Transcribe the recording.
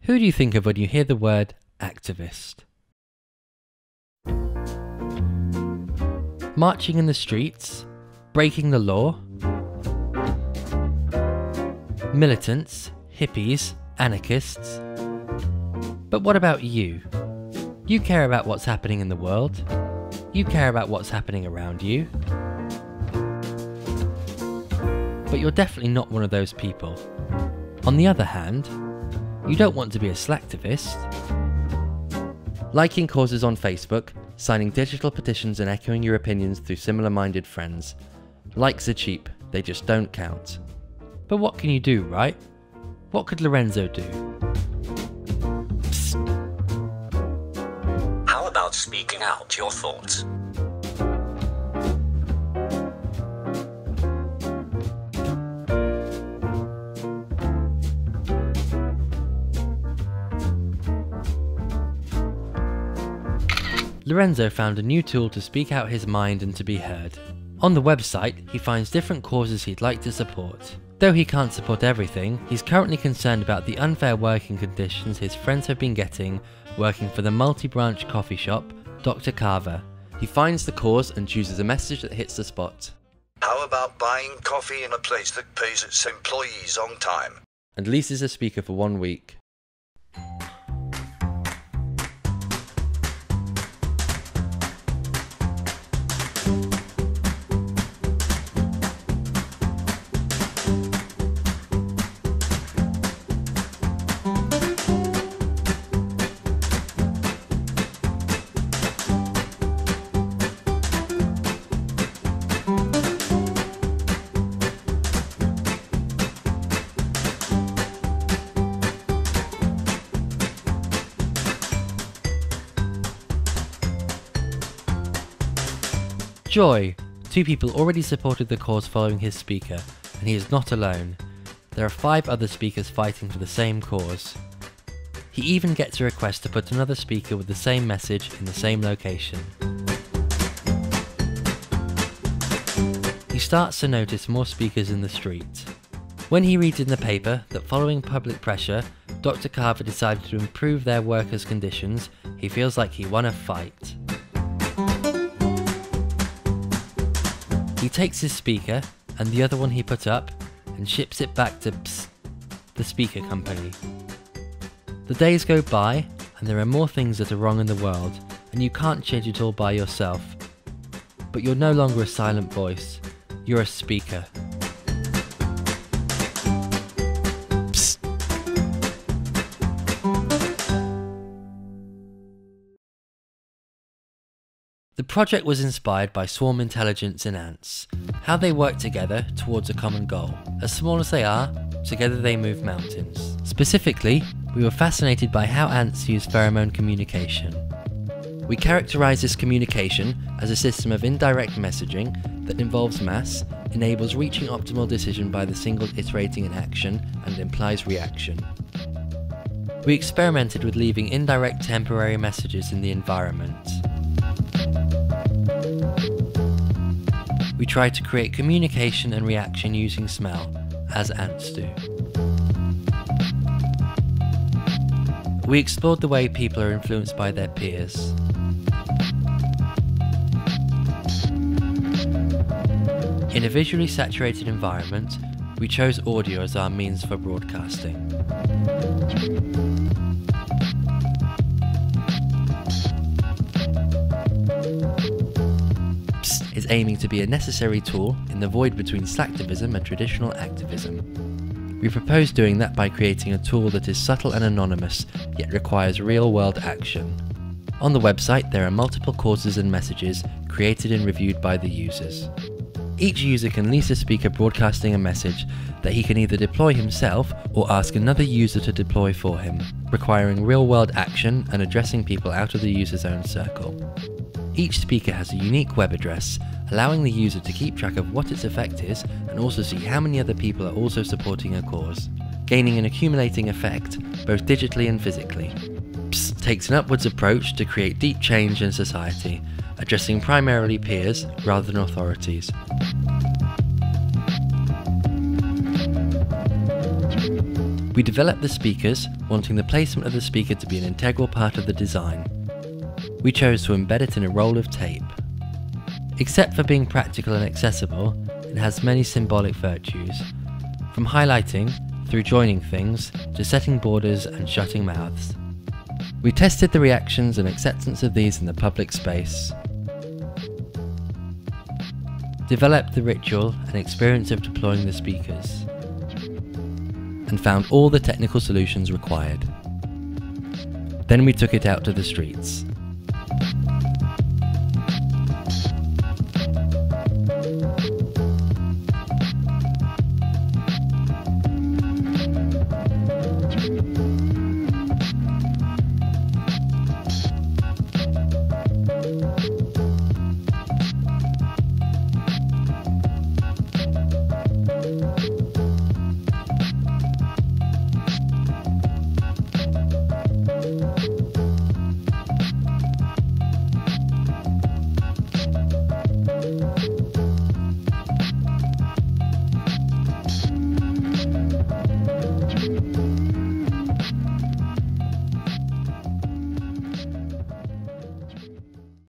Who do you think of when you hear the word activist? Marching in the streets? Breaking the law? Militants? Hippies? Anarchists? But what about you? You care about what's happening in the world. You care about what's happening around you. But you're definitely not one of those people. On the other hand, you don't want to be a slacktivist. Liking causes on Facebook, signing digital petitions and echoing your opinions through similar-minded friends. Likes are cheap, they just don't count. But what can you do, right? What could Lorenzo do? Psst. How about speaking out your thoughts? Lorenzo found a new tool to speak out his mind and to be heard. On the website, he finds different causes he'd like to support. Though he can't support everything, he's currently concerned about the unfair working conditions his friends have been getting working for the multi-branch coffee shop, Dr. Carver. He finds the cause and chooses a message that hits the spot. How about buying coffee in a place that pays its employees on time? And leases a speaker for 1 week. Joy! 2 people already supported the cause following his speaker, and he is not alone. There are 5 other speakers fighting for the same cause. He even gets a request to put another speaker with the same message in the same location. He starts to notice more speakers in the street. When he reads in the paper that following public pressure, Dr. Carver decided to improve their workers' conditions, he feels like he won a fight. He takes his speaker, and the other one he put up, and ships it back to The Speaker Company. The days go by, and there are more things that are wrong in the world, and you can't change it all by yourself. But you're no longer a silent voice, you're a speaker. Psst. The project was inspired by swarm intelligence in ants, how they work together towards a common goal. As small as they are, together they move mountains. Specifically, we were fascinated by how ants use pheromone communication. We characterize this communication as a system of indirect messaging that involves mass, enables reaching optimal decision by the single iterating an action, and implies reaction. We experimented with leaving indirect temporary messages in the environment. We tried to create communication and reaction using smell, as ants do. We explored the way people are influenced by their peers. In a visually saturated environment, we chose audio as our means for broadcasting. Is aiming to be a necessary tool in the void between slacktivism and traditional activism. We propose doing that by creating a tool that is subtle and anonymous, yet requires real-world action. On the website there are multiple causes and messages created and reviewed by the users. Each user can lease a speaker broadcasting a message that he can either deploy himself or ask another user to deploy for him, requiring real-world action and addressing people out of the user's own circle. Each speaker has a unique web address, allowing the user to keep track of what its effect is and also see how many other people are also supporting a cause, gaining an accumulating effect, both digitally and physically. PSSST takes an upwards approach to create deep change in society, addressing primarily peers rather than authorities. We developed the speakers, wanting the placement of the speaker to be an integral part of the design. We chose to embed it in a roll of tape. Except for being practical and accessible, it has many symbolic virtues, from highlighting, through joining things, to setting borders and shutting mouths. We tested the reactions and acceptance of these in the public space, developed the ritual and experience of deploying the speakers, and found all the technical solutions required. Then we took it out to the streets.